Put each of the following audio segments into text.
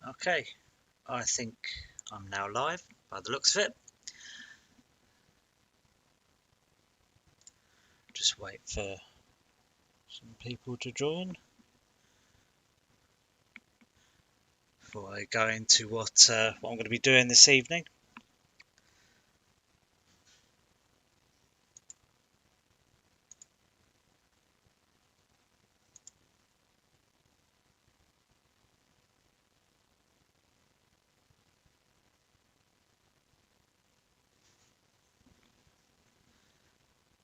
Okay, I think I'm now live by the looks of it. Just wait for some people to join before I go into what I'm going to be doing this evening.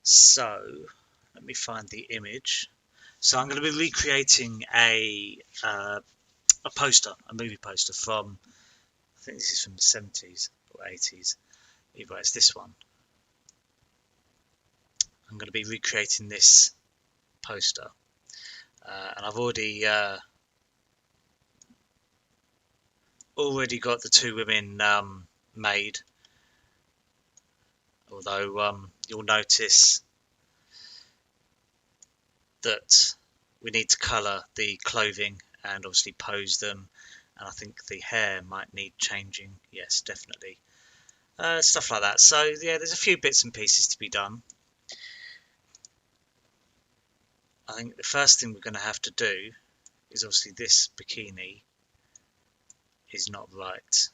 So let me find the image. So I'm going to be recreating a poster, a movie poster from, I think this is from the 70s or 80s. Either way, it's this one. I'm going to be recreating this poster, and I've already got the two women made. Although you'll notice that we need to colour the clothing and obviously pose them, and I think the hair might need changing. Yes, definitely. Stuff like that. So yeah, there's a few bits and pieces to be done. I think the first thing we're going to have to do is obviously this bikini is not right.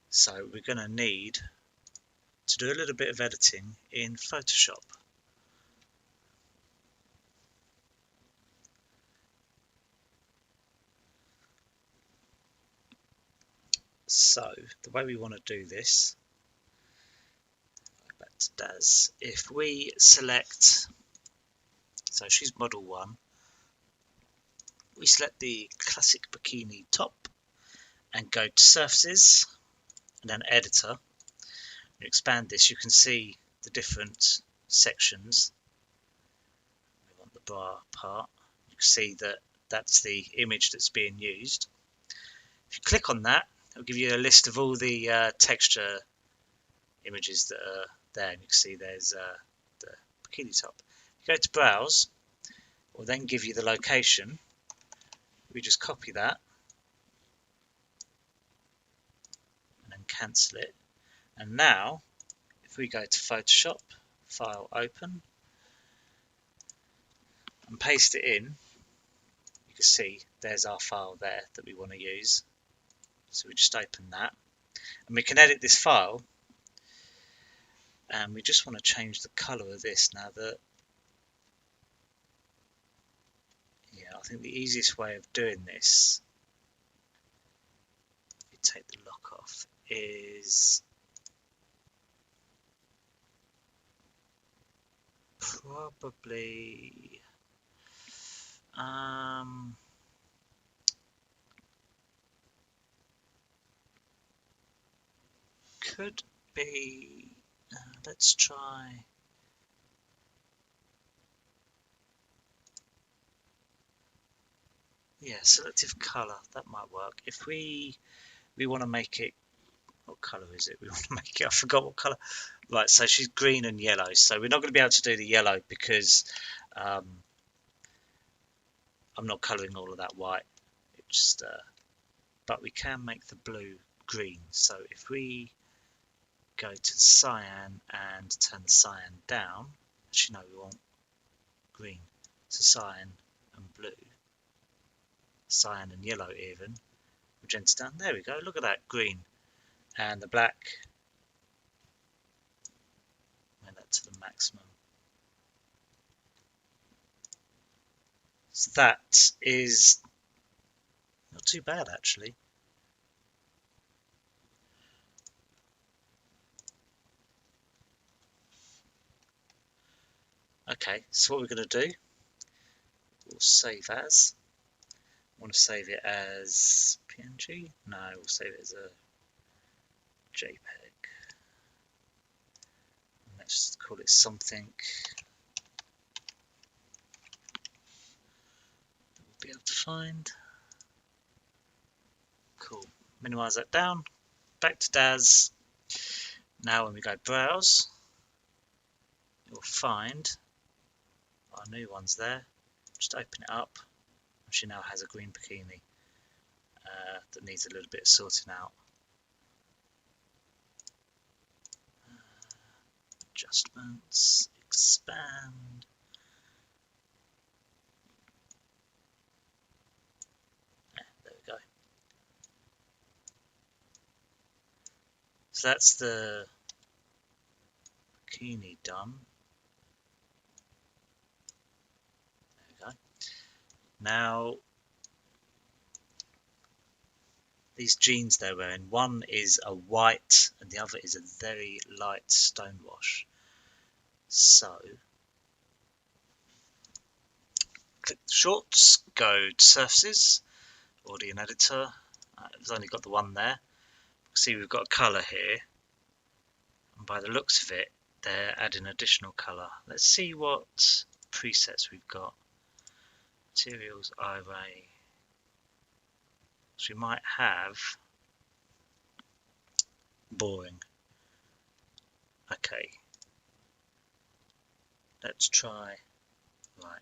So we're going to need to do a little bit of editing in Photoshop. So the way we want to do this, back to DAZ, if we select, so she's model 1, we select the classic bikini top and go to surfaces and then editor. You expand this, you can see the different sections. We want the bra part. You can see that that's the image that's being used. If you click on that, it'll give you a list of all the texture images that are there, and you can see there's the bikini top. If you go to browse, it will then give you the location. We just copy that and then cancel it. And now, if we go to Photoshop, File, Open, and paste it in, you can see there's our file there that we want to use. So we just open that, and we can edit this file, and we just want to change the colour of this now that, yeah, I think the easiest way of doing this, if you take the lock off, is probably could be, let's try, yeah, selective colour, that might work. If we want to make it, what colour is it we want to make it? I forgot what colour. Right, so she's green and yellow, so we're not going to be able to do the yellow because I'm not colouring all of that white. It just, but we can make the blue green. So if we go to cyan and turn the cyan down, actually no, we want green, so cyan and blue, cyan and yellow even, magenta down, there we go, look at that, green, and the black, and that to the maximum. So that is not too bad actually. Okay, so what we're going to do, we'll save as, I want to save it as PNG, no, we'll save it as a JPEG. Let's call it something that we'll be able to find. Cool. Minimize that down. Back to DAZ. Now when we go browse, you'll find our new ones there. Just open it up. She now has a green bikini. that needs a little bit of sorting out. Adjustments, expand. Yeah, there we go. So that's the bikini done. There we go. Now, these jeans they're wearing, one is a white and the other is a very light stonewash. So, click the shorts, go to surfaces, audio and editor. I've only got the one there. See, we've got a colour here, and by the looks of it, they're adding additional colour. Let's see what presets we've got. Materials array. So we might have boring. Okay, let's try. Right.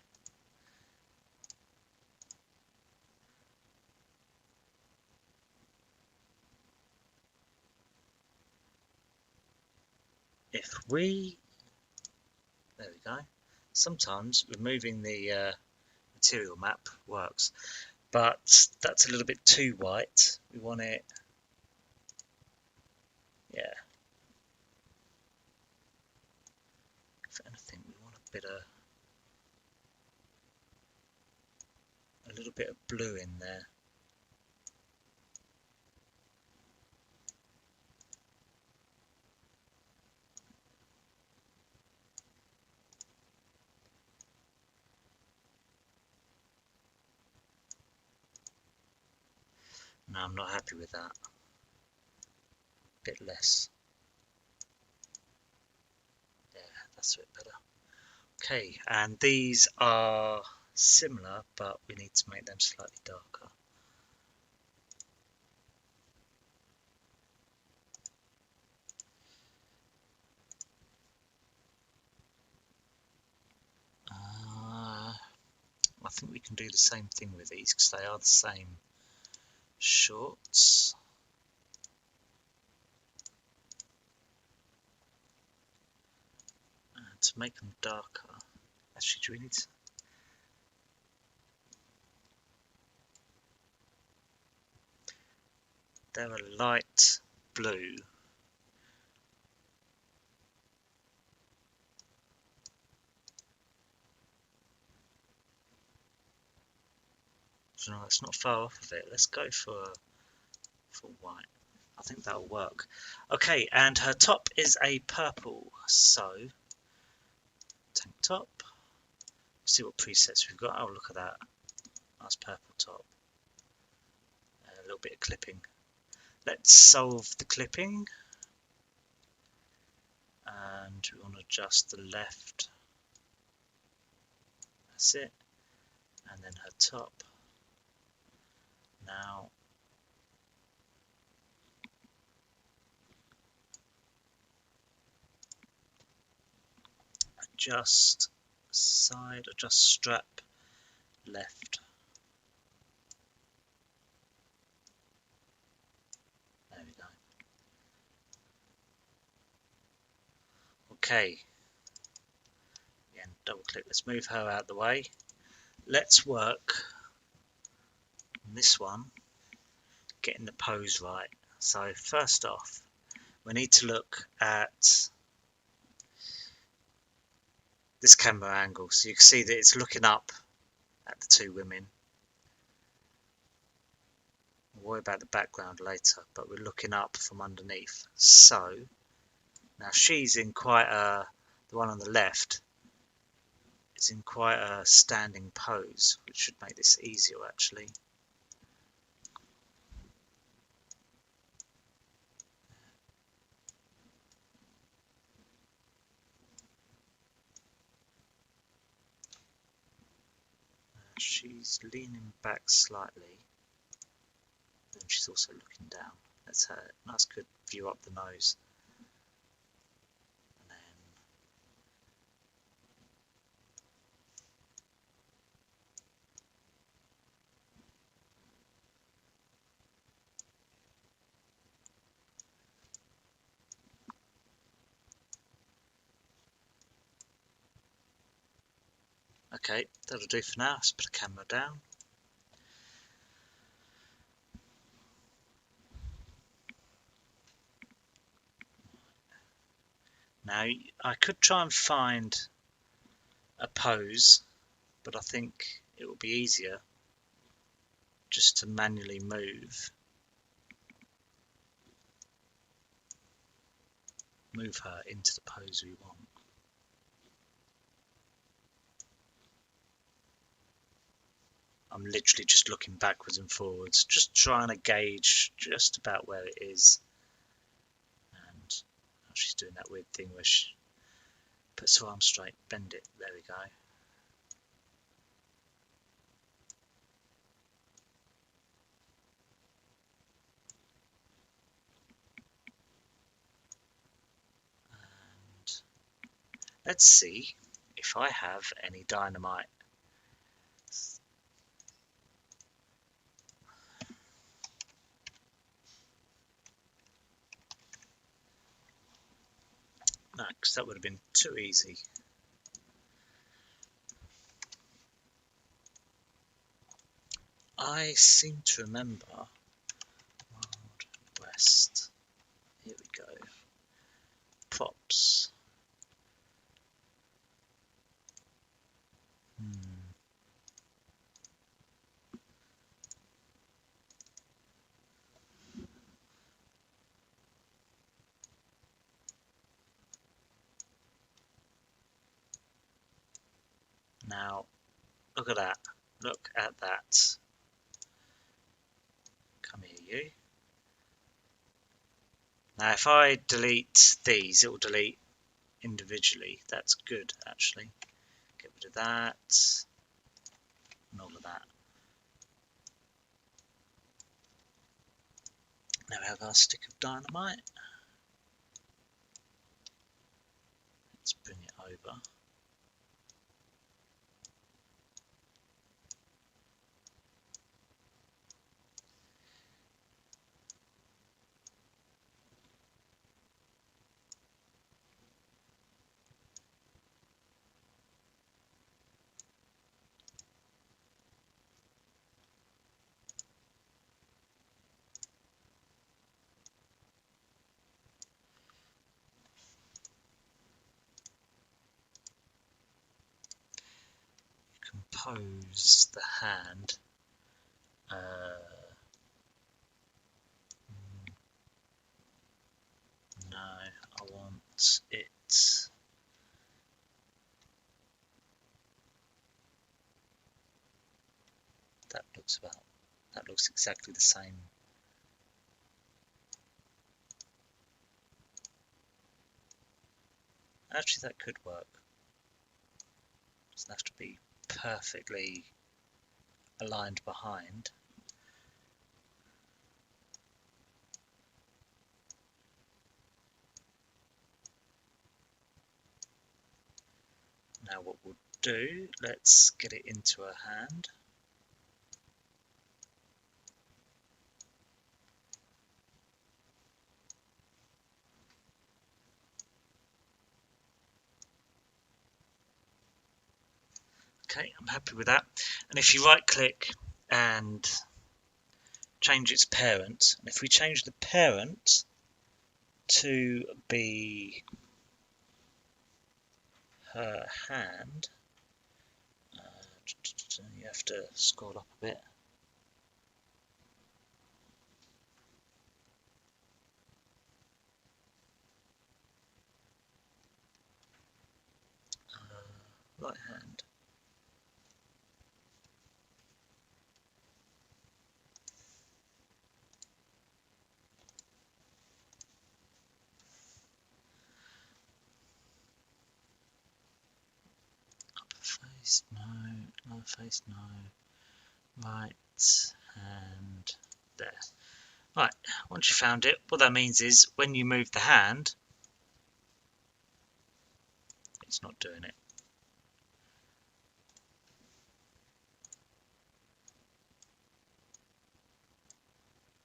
If we, there we go. Sometimes removing the material map works, but that's a little bit too white. We want it, yeah. If anything, we want a little bit of blue in there. No, I'm not happy with that. A bit less. Yeah, that's a bit better. Okay, and these are similar, but we need to make them slightly darker. I think we can do the same thing with these because they are the same shorts. And to make them darker, actually, do we need to? They're a light blue. So no, it's not far off of it. Let's go for white. I think that'll work. Okay, and her top is a purple. So tank top. See what presets we've got. Oh, look at that. Nice purple top. A little bit of clipping. Let's solve the clipping. And we want to adjust the left. That's it. And then her top. Now, adjust side, adjust strap, left. There we go. Okay. Again, double click. Let's move her out of the way. Let's work on this one, getting the pose right. So first off, we need to look at this camera angle. So you can see that it's looking up at the two women. We'll worry about the background later, but we're looking up from underneath. So now she's in quite a, the one on the left is in quite a standing pose, which should make this easier actually. She's leaning back slightly, and she's also looking down. That's her nice good view up the nose. And then Okay, that'll do for now. Let's put the camera down. Now, I could try and find a pose, but I think it would be easier just to manually move her into the pose we want. I'm literally just looking backwards and forwards, just trying to gauge just about where it is. And she's doing that weird thing where she puts her arm straight, bend it, there we go. And let's see if I have any dynamite. No, because that would have been too easy. I seem to remember Wild West. Here we go. Props. Now, look at that. Look at that. Come here, you. Now, if I delete these, it will delete individually. That's good, actually. Get rid of that and all of that. Now we have our stick of dynamite. Let's bring it over. Compose the hand. No, I want it. That looks exactly the same. Actually, that could work. It doesn't have to be perfectly aligned behind. Now what we'll do, let's get it into a hand. Okay, I'm happy with that. And if you right click and change its parent, and if we change the parent to be her hand, you have to scroll up a bit. Right hand. Upper face, no. Lower face, no. Right hand, there. Right, once you found it, what that means is when you move the hand, it's not doing it.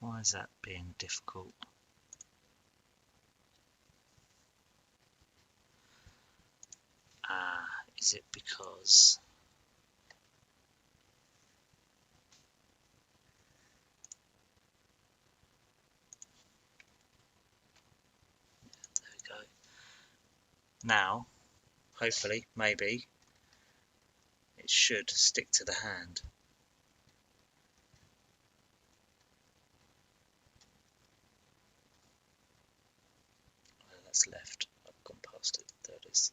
Why is that being difficult? Is it because Now, hopefully, maybe, it should stick to the hand. Oh, that's left. I've gone past it. There it is.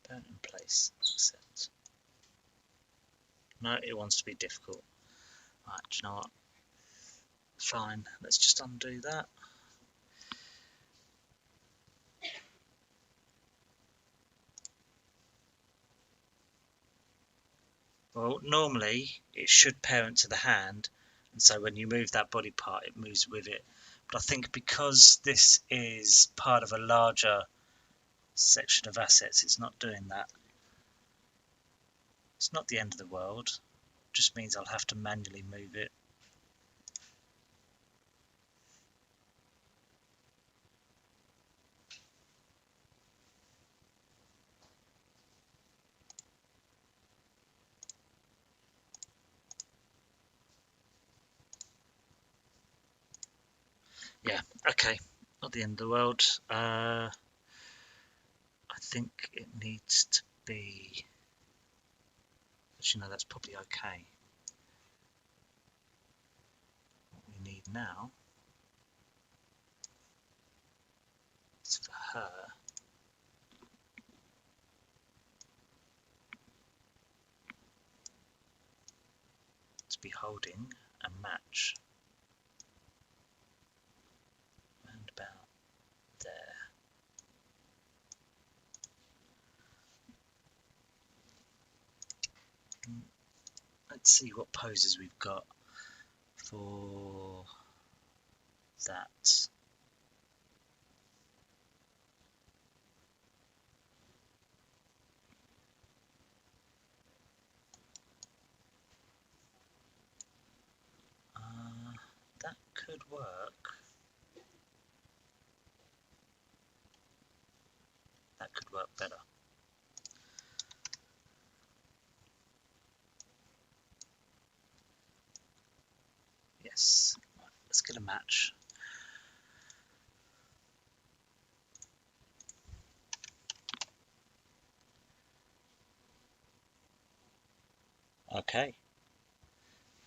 Parent in place. Accept. No, it wants to be difficult. Right, do you know what? Fine. Let's just undo that. Well, normally it should parent to the hand, and so when you move that body part, it moves with it. But I think because this is part of a larger section of assets, it's not doing that. It's not the end of the world. It just means I'll have to manually move it. Yeah, okay. Not the end of the world. I think it needs to be... Actually, no, that's probably okay. What we need now is for her to be holding a match round about there. Let's see what poses we've got for that. That could work. That could work better. Yes. Right, let's get a match. Okay.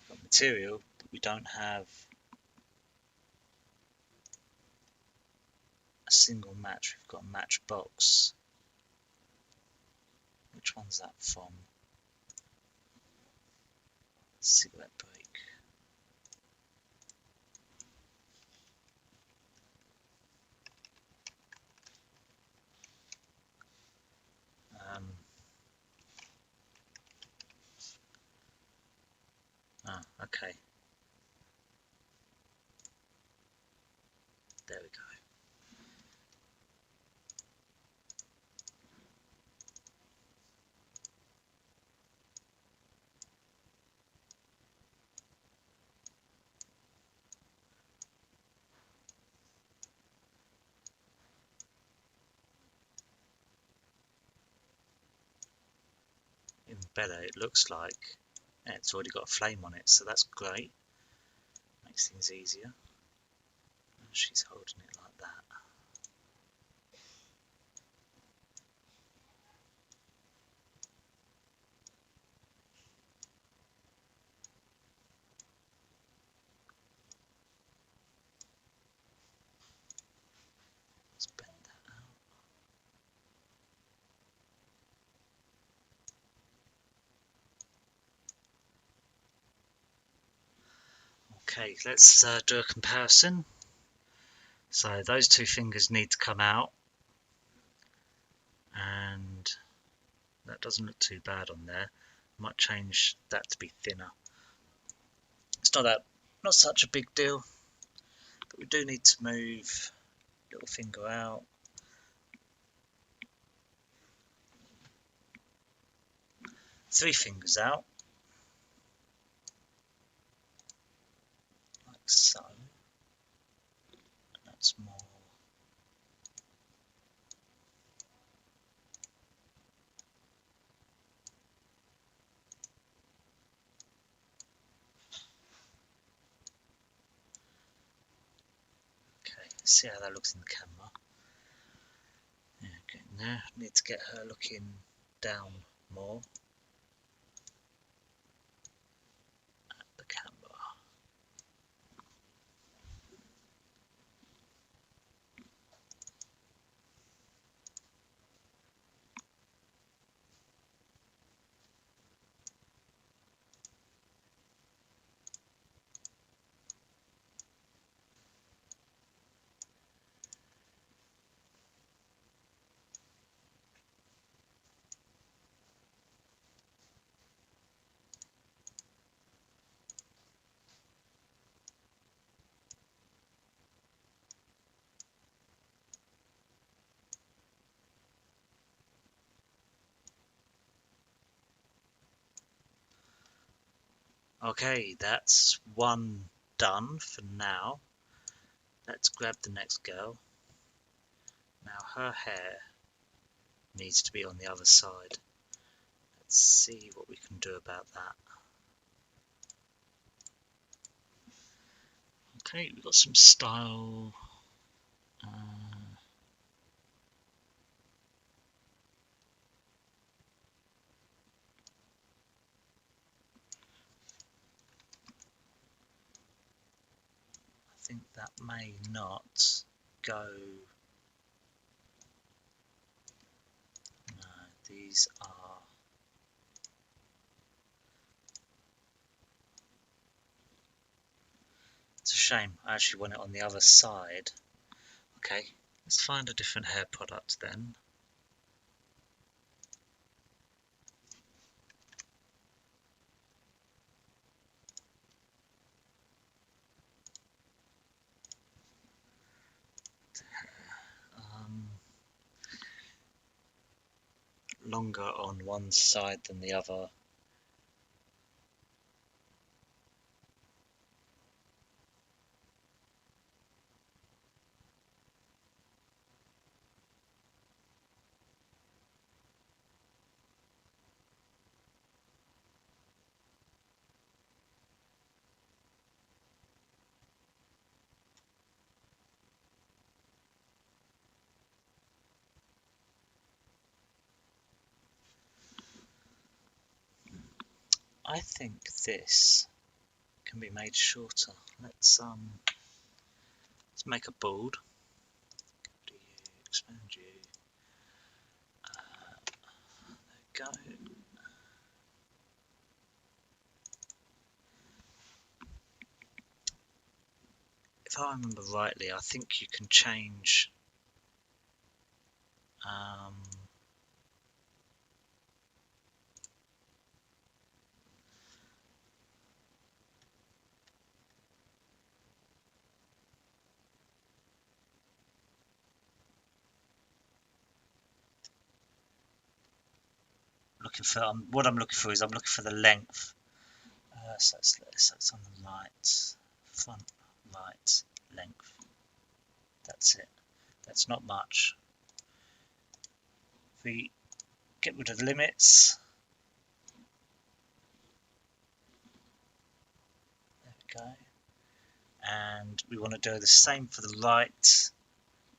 Got material, but we don't have a single match. We've got a match box. Which one's that from? Cigarette break. Okay. There we go. Even better, it looks like it's already got a flame on it, so that's great. Makes things easier. She's holding it like that. Let's bend that out. Okay, let's do a comparison. So those two fingers need to come out, and that doesn't look too bad on there. Might change that to be thinner. It's not such a big deal, but we do need to move little finger out. Three fingers out, like so. That's more. Okay, see how that looks in the camera. Yeah, Okay, now I need to get her looking down more at the camera. Okay, that's one done for now. Let's grab the next girl. Now her hair needs to be on the other side. Let's see what we can do about that. Okay, we've got some style. I think that may not go. No, these are. It's a shame. I actually want it on the other side. Okay, let's find a different hair product then. Longer on one side than the other. I think this can be made shorter. Let's make a board. Do you expand you? There we go. If I remember rightly, I think you can change what I'm looking for is I'm looking for the length. So it's on the right, front right length. That's it. That's not much. If we get rid of the limits, there we go. And we want to do the same for the right,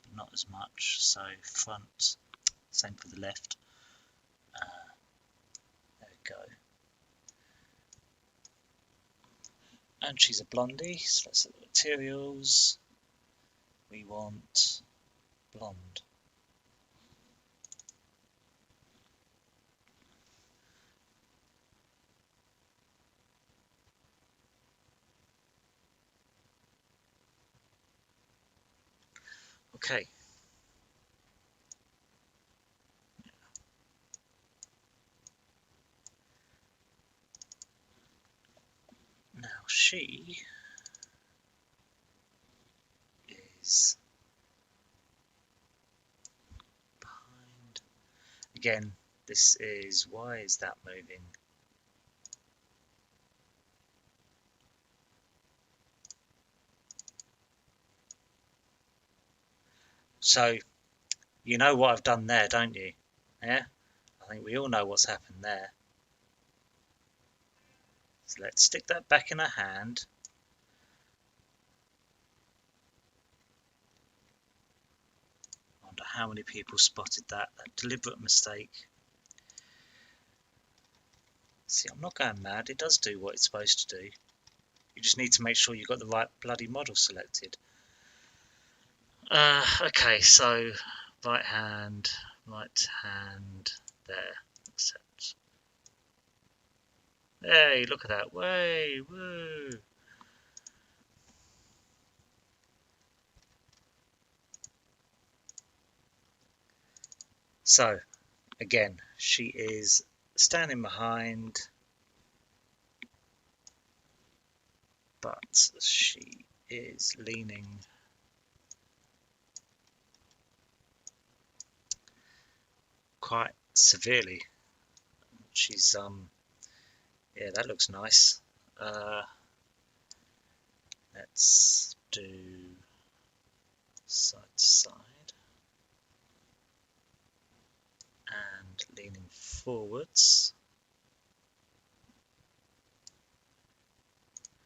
but not as much. So front, same for the left. There we go. And she's a blondie, so let's look at the materials. We want blonde. Okay. Now she is behind. Again, this is, why is that moving? So, you know what I've done there, don't you? Yeah? I think we all know what's happened there. So let's stick that back in her hand. On the how many people spotted that. A deliberate mistake. See, I'm not going mad. It does do what it's supposed to do. You just need to make sure you've got the right bloody model selected. Okay, so right hand, there. Accept. Hey, look at that. Way, woo. So, again, she is standing behind, but she is leaning quite severely. She's yeah, that looks nice. Let's do side to side and leaning forwards.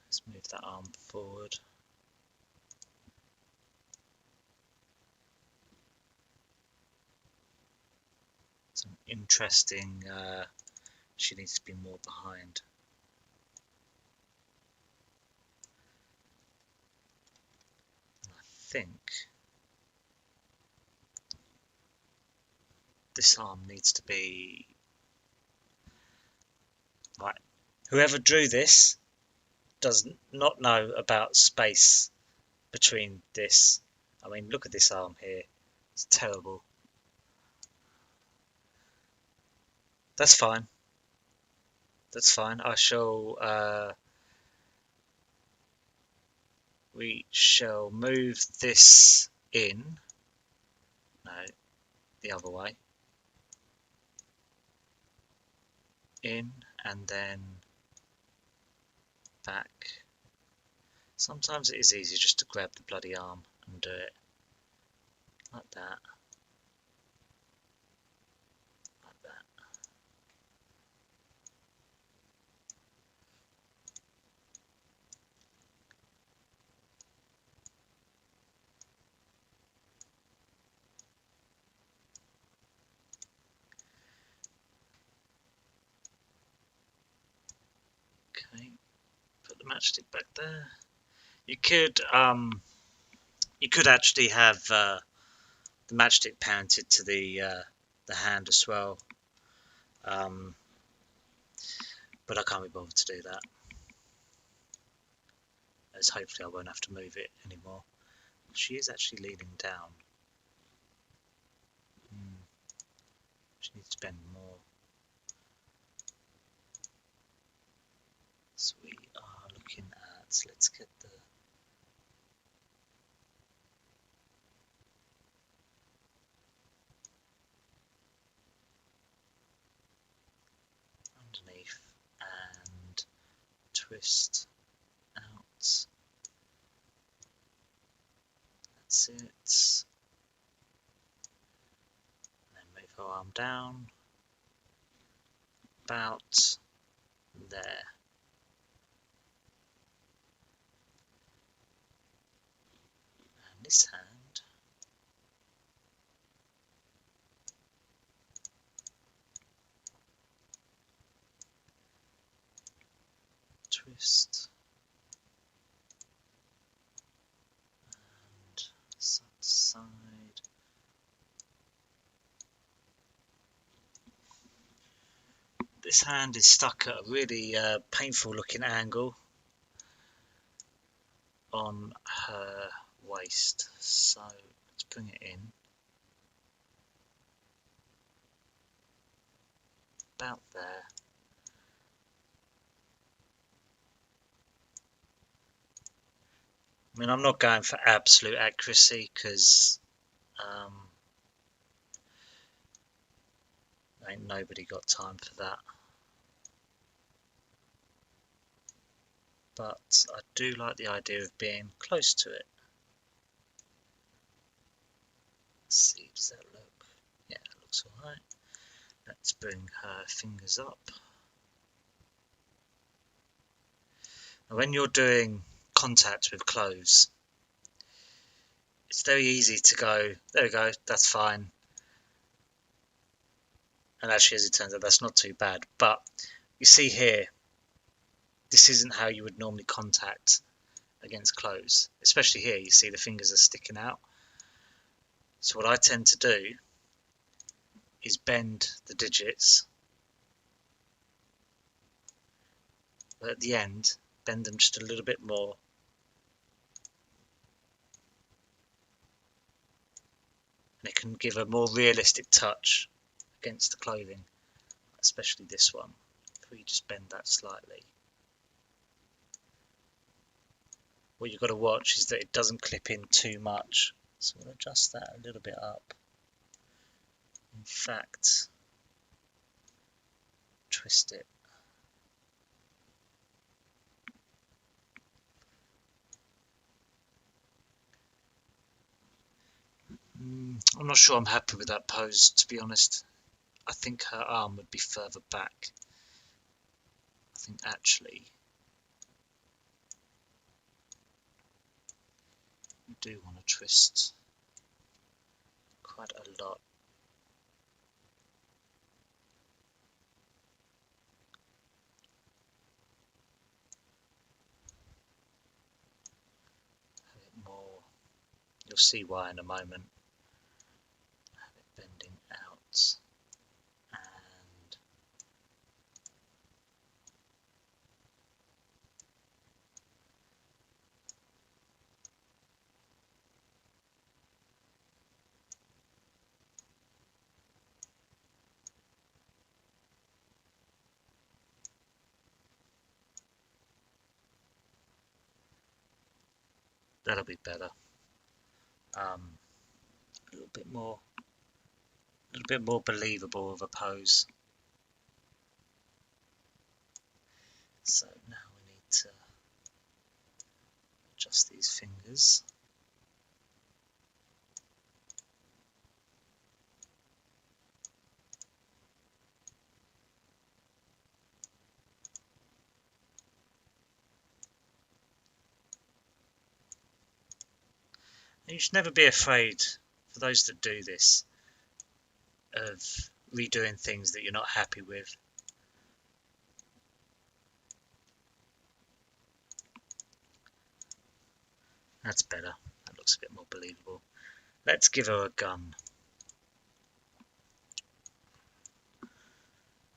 Let's move that arm forward. It's an interesting, she needs to be more behind. I think this arm needs to be right. Whoever drew this does not know about space between this. I mean, look at this arm here. It's terrible. That's fine. That's fine. I shall. We shall move this in. No, the other way. In and then back. Sometimes it is easier just to grab the bloody arm and do it like that. Like that. Okay, put the matchstick back there. You could actually have the matchstick parented to the hand as well, but I can't be bothered to do that, as hopefully I won't have to move it anymore. She is actually leaning down. She needs to bend more. So we are looking at, let's get the underneath and twist out. That's it. And then move her arm down. About there. And this hand twist and side to side. This hand is stuck at a really painful looking angle on her waist, so let's bring it in about there. I mean, I'm not going for absolute accuracy because ain't nobody got time for that. But I do like the idea of being close to it. Let's see, does that look? Yeah, it looks alright. Let's bring her fingers up. Now, when you're doing contact with clothes, it's very easy to go, there we go, that's fine. And actually, as it turns out, that's not too bad. But you see here, this isn't how you would normally contact against clothes. Especially here, you see the fingers are sticking out. So what I tend to do is bend the digits, but at the end, bend them just a little bit more. And it can give a more realistic touch against the clothing, especially this one. If we just bend that slightly. What you've got to watch is that it doesn't clip in too much. So we'll adjust that a little bit up. In fact, twist it. I'm not sure I'm happy with that pose, to be honest. I think her arm would be further back. I think actually we do want to twist quite a lot. Have it more. You'll see why in a moment. Have it bending out. And that'll be better. A little bit more believable of a pose. So now we need to adjust these fingers. And you should never be afraid, for those that do this, of redoing things that you're not happy with. That's better. That looks a bit more believable. Let's give her a gun.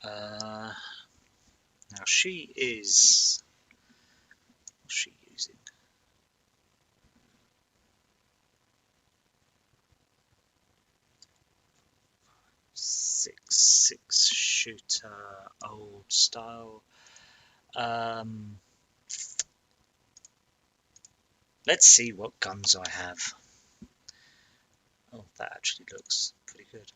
Now she is... What's she using? .66 shooter, old style. Let's see what guns I have. Oh, that actually looks pretty good.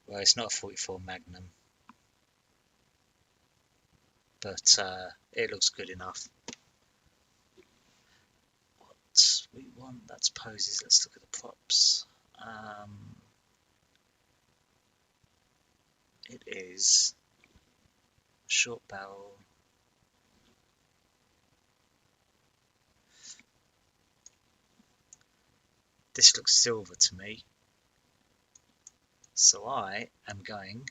Well, it's not a 44 Magnum, but it looks good enough. What we want, that's poses. Let's look at the props. It is short barrel. This looks silver to me, so I am going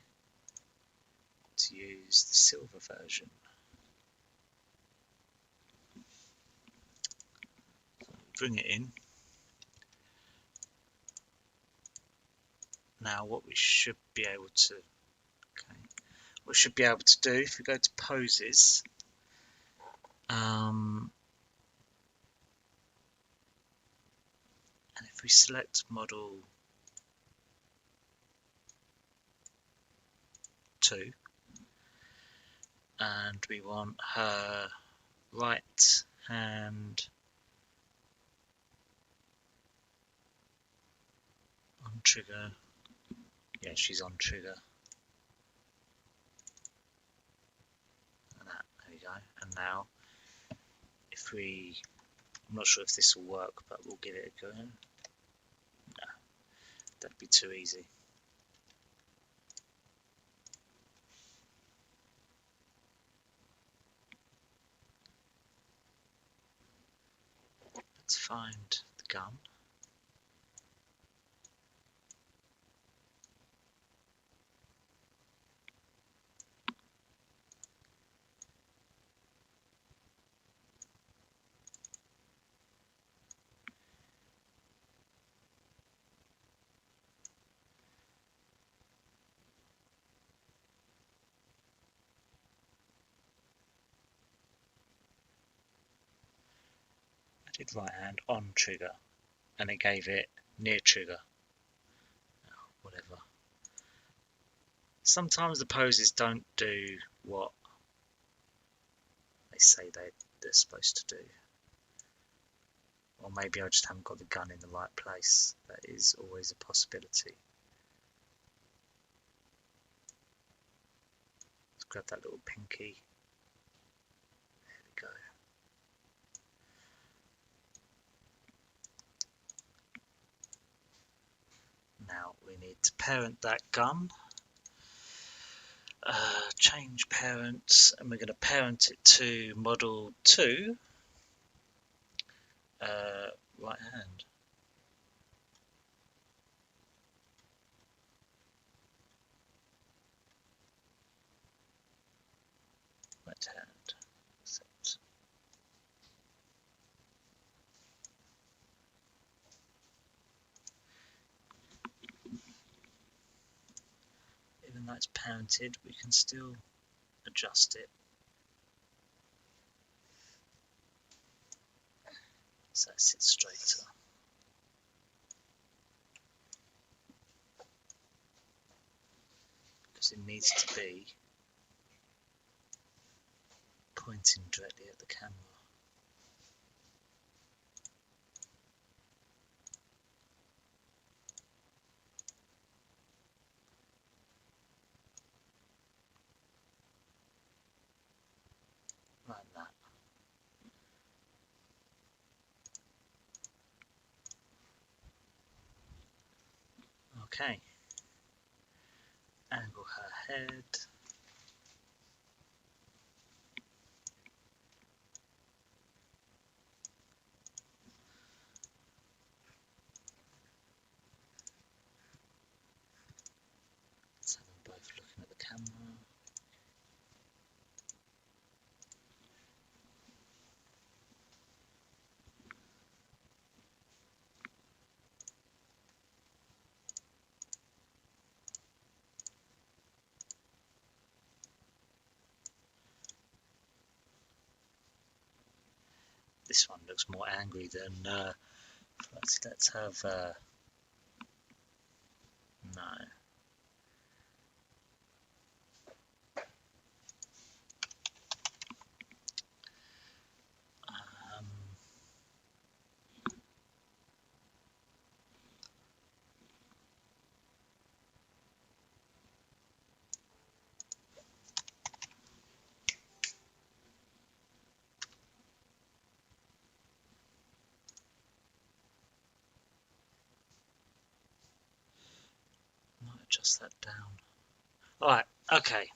to use the silver version. Bring it in. Now what we should be able to do, if we go to poses, and if we select model 2 and we want her right hand on trigger, yeah, she's on trigger, and that, there we go. And now if we, I'm not sure if this will work, but we'll give it a go. No, That'd be too easy. Let's find the gun. I did right hand on trigger and it gave it near trigger. Oh, whatever. Sometimes the poses don't do what they say they're supposed to do. Or maybe I just haven't got the gun in the right place. That is always a possibility. Let's grab that little pinky. There we go. Now we need to parent that gun. Change parent, and we're going to parent it to model 2, right hand. Right hand. Set. Even though it's parented, we can still adjust it. So it sits straighter. Because it needs to be pointing directly at the camera. Like that. Okay. Angle her head. Let's have them both looking at the camera. This one looks more angry than let's have no. Might adjust that down. Alright, okay.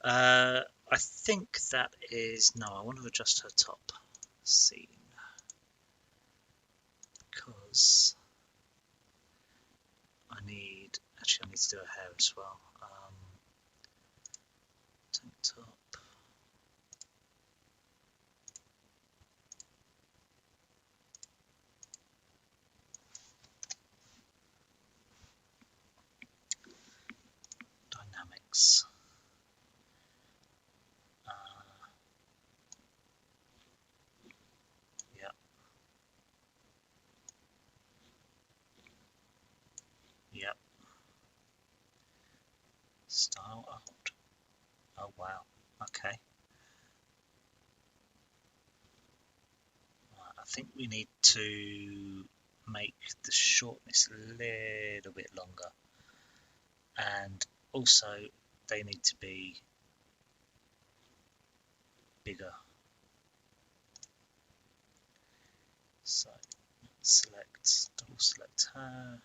I think that is no, I want to adjust her top scene because I need to do her hair as well. Tank top. Dynamics. Yep. Yep. Style out. Oh wow. Okay. Right, I think we need to make the shortness a little bit longer, and also they need to be bigger. So select, double select her,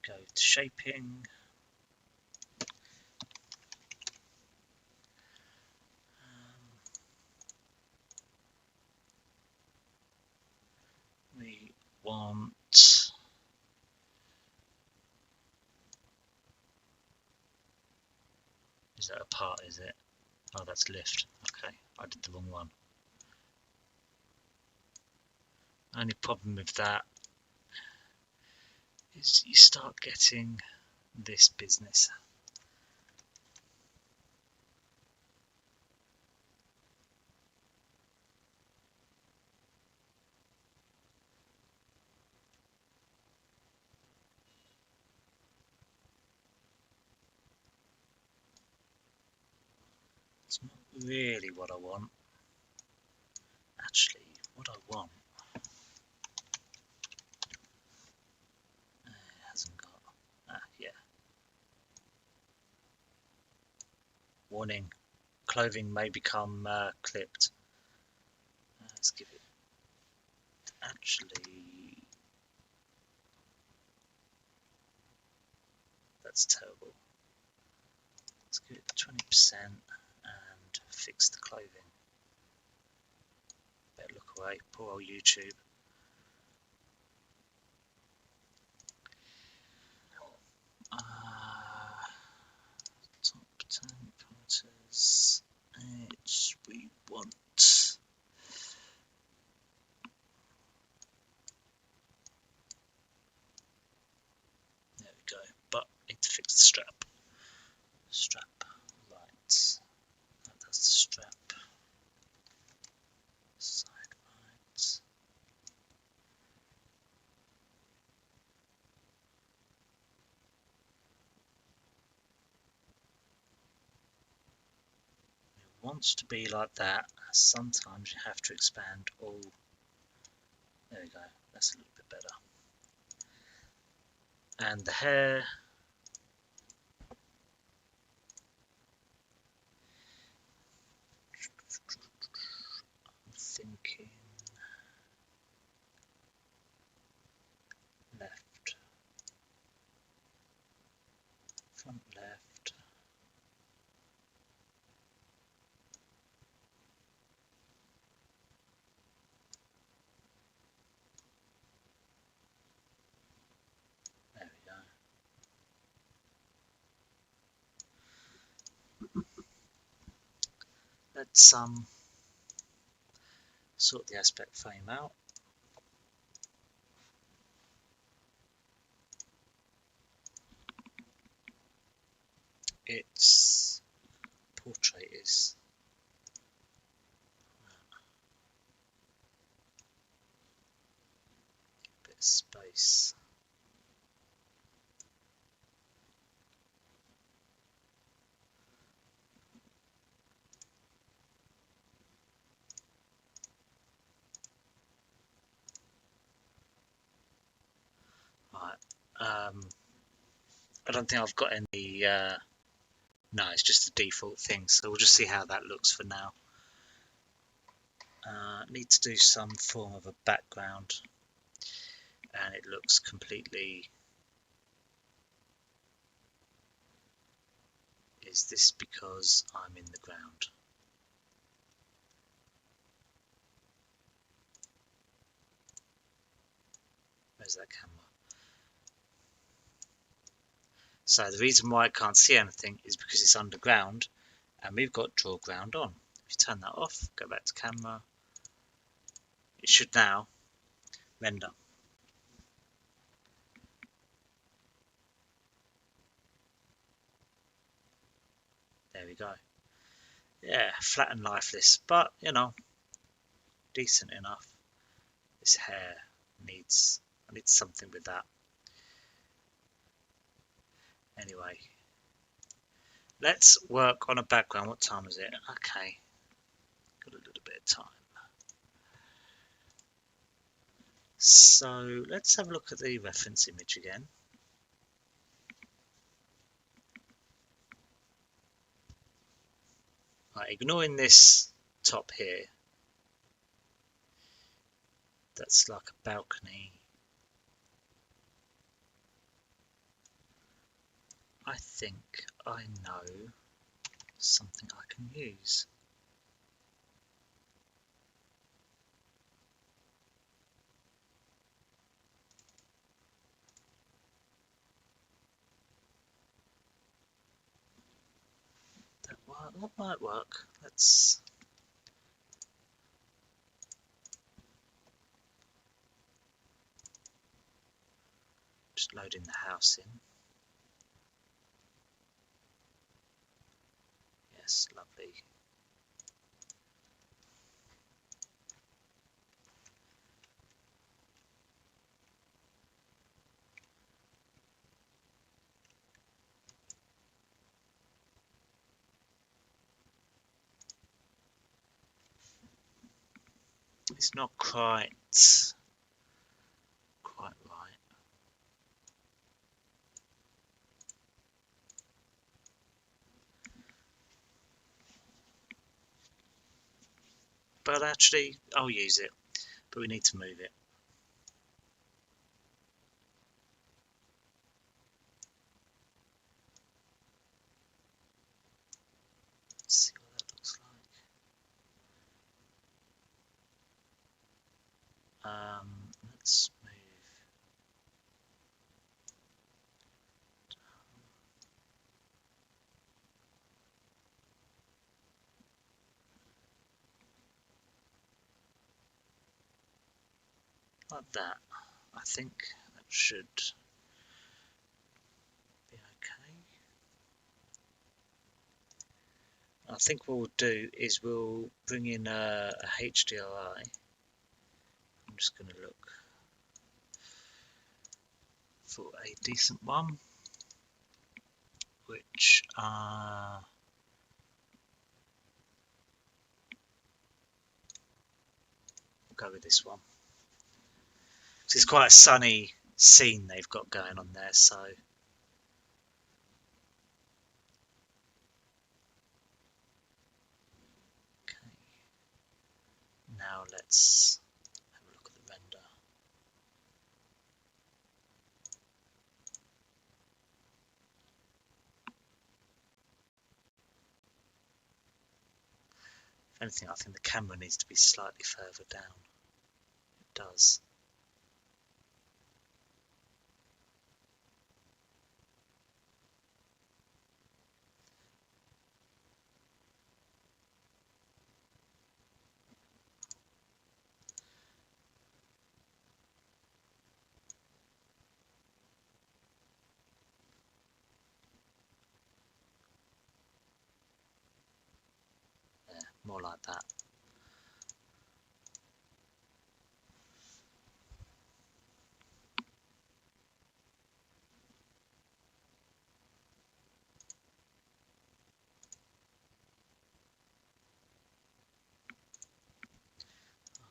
Go to shaping. We want is that a part, is it? Oh, that's lift. Okay, I did the wrong one. Only problem with that is you start getting this business. It's not really what I want. Actually, what I want, it hasn't got, yeah. Warning, clothing may become clipped. Let's give it, actually, that's terrible. Let's give it 20% and fix the clothing. Better look away, poor old YouTube. Top 10 parameters, we want. There we go, but need to fix the strap. Right, that's the strap. Side right. It wants to be like that. Sometimes you have to expand all. There we go, that's a little bit better. And the hair. I'm thinking left, front left. There we go. Let's sort the aspect frame out. Its portrait is a bit of space. Right. I don't think I've got any. No, it's just a default thing, so we'll just see how that looks for now. Need to do some form of a background, and it looks completely. Is this because I'm in the ground? Where's that camera? So the reason why I can't see anything is because it's underground, and we've got draw ground on. If you turn that off, go back to camera, it should now render. There we go. Yeah, flat and lifeless, but you know, decent enough. This hair needs, I need something with that. Anyway, let's work on a background. What time is it? Okay, got a little bit of time. So let's have a look at the reference image again. Right, ignoring this top here, that's like a balcony. I think I know something I can use. That might work. Let's just load in the house in. Yes, lovely. It's not quite right. But actually, I'll use it. But we need to move it. Let's see what that looks like. Let's move. Like that. I think that should be okay. I think what we'll do is we'll bring in a HDRI. I'm just going to look for a decent one, which we'll go with this one. It's quite a sunny scene they've got going on there, so okay. Now let's have a look at the render. If anything, I think the camera needs to be slightly further down. It does. Yeah, more like that.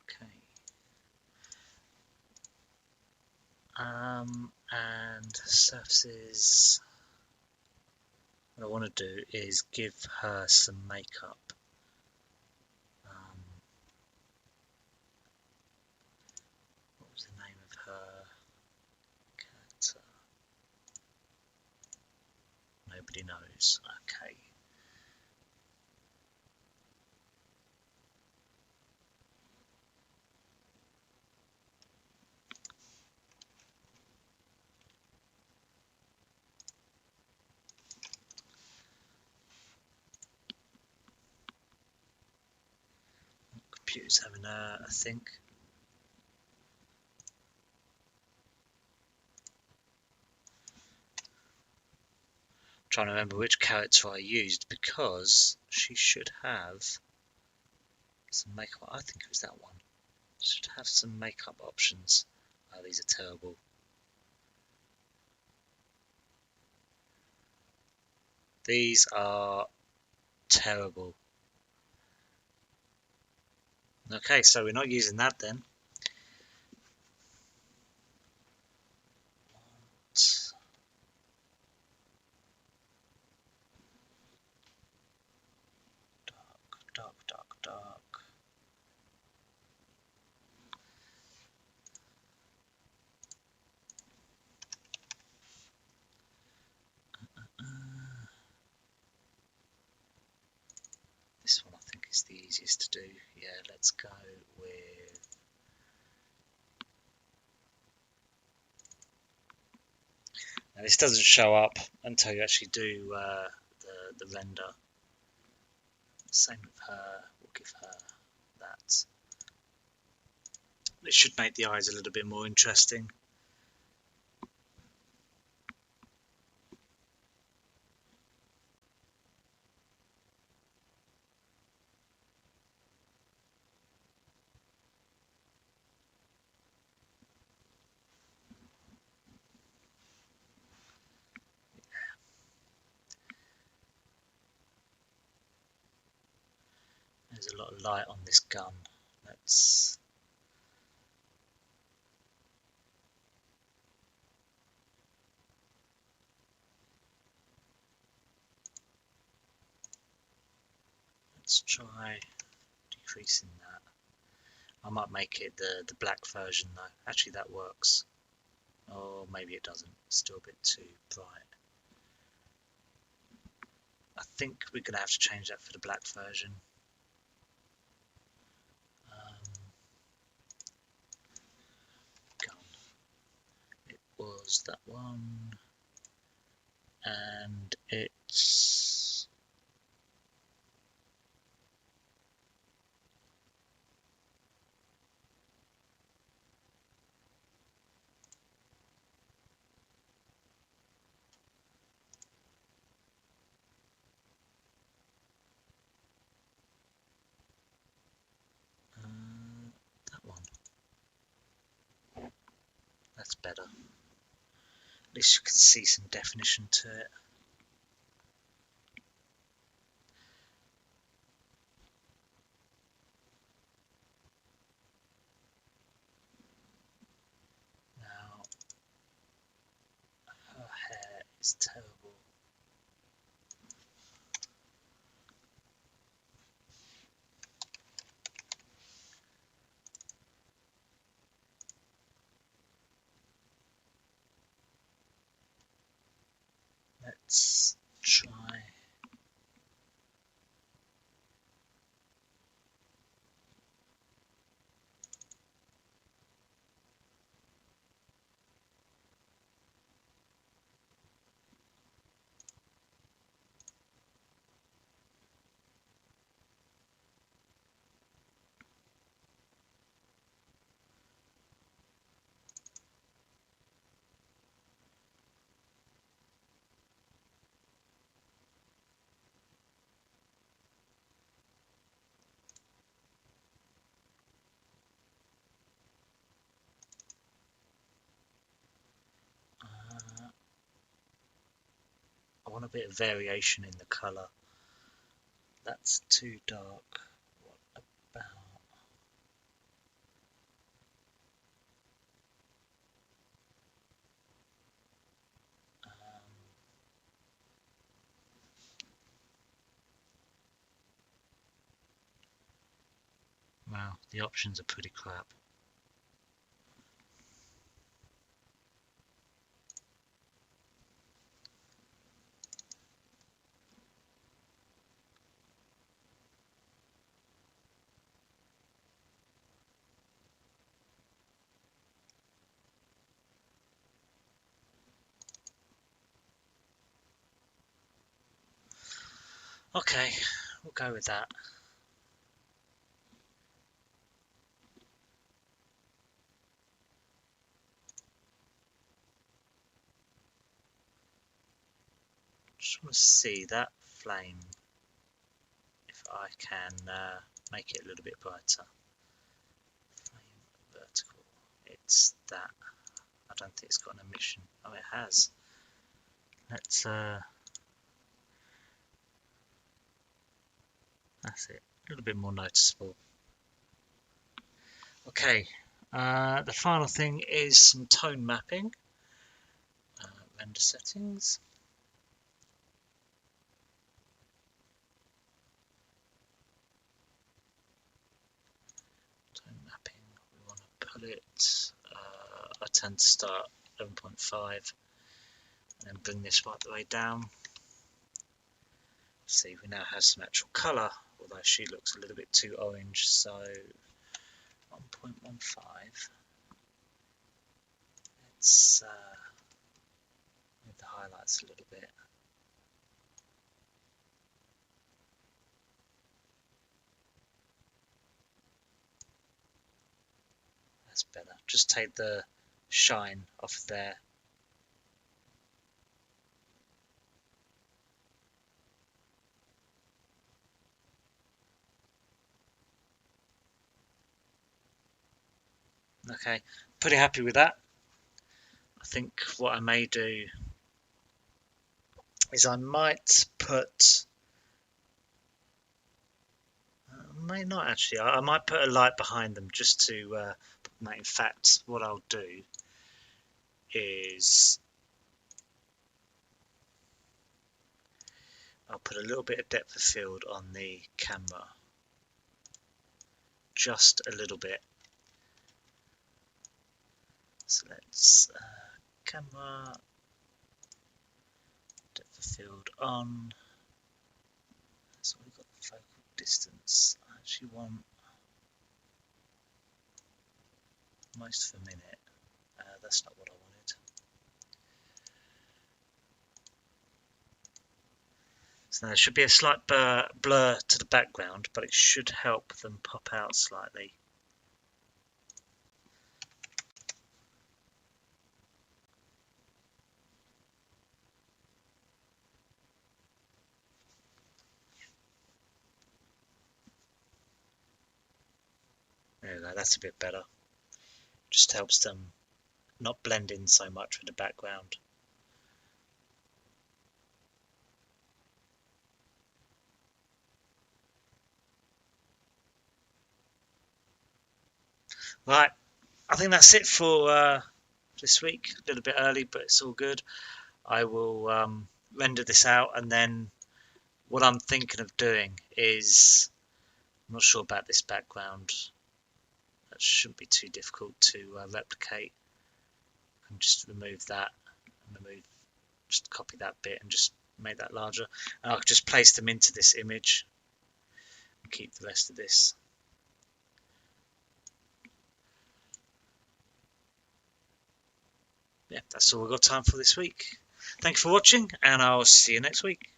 Okay. And surfaces. What I want to do is give her some makeup. What was the name of her character? Nobody knows. Okay. Computer's having a think. Trying to remember which character I used because she should have some makeup. I think it was that one. Should have some makeup options. Oh, these are terrible. These are terrible. Okay, so we're not using that then. Dark, dark, dark. is the easiest to do. Yeah, let's go with now this doesn't show up until you actually do the render. Same with her, we'll give her that. It should make the eyes a little bit more interesting. There's a lot of light on this gun. Let's try decreasing that. I might make it the black version though. Actually that works. Or maybe it doesn't. It's still a bit too bright. I think we're going to have to change that for the black version. Gun. It was that one. And it's that one. That's better. At least you can see some definition to it. Now, her hair is terrible. Let's try. I want a bit of variation in the colour. That's too dark. What about? Wow, the options are pretty crap. Okay, we'll go with that. Just want to see that flame, if I can make it a little bit brighter. Flame vertical, it's that. I don't think it's got an emission. Oh, it has. Let's that's it, a little bit more noticeable. Okay, the final thing is some tone mapping. Render settings. Tone mapping, we want to pull it. I tend to start 11.5 and then bring this right the way down. See, we now have some actual colour although she looks a little bit too orange, so 1.15. Let's move the highlights a little bit. That's better. Just take the shine off there. Okay, pretty happy with that. I think what I may do is I might put, may not actually, I might put a light behind them just to, in fact, what I'll do is I'll put a little bit of depth of field on the camera, just a little bit. So let's camera, depth of field on. So we've got the focal distance. I actually want most of a minute. That's not what I wanted. So there should be a slight blur to the background, but it should help them pop out slightly. There we go, that's a bit better. Just helps them not blend in so much with the background. Right, I think that's it for this week. A little bit early, but it's all good. I will render this out, and then what I'm thinking of doing is, I'm not sure about this background. That shouldn't be too difficult to replicate. I can just remove that, and just copy that bit and just make that larger. And I'll just place them into this image and keep the rest of this. Yeah, that's all we've got time for this week. Thanks for watching, and I'll see you next week.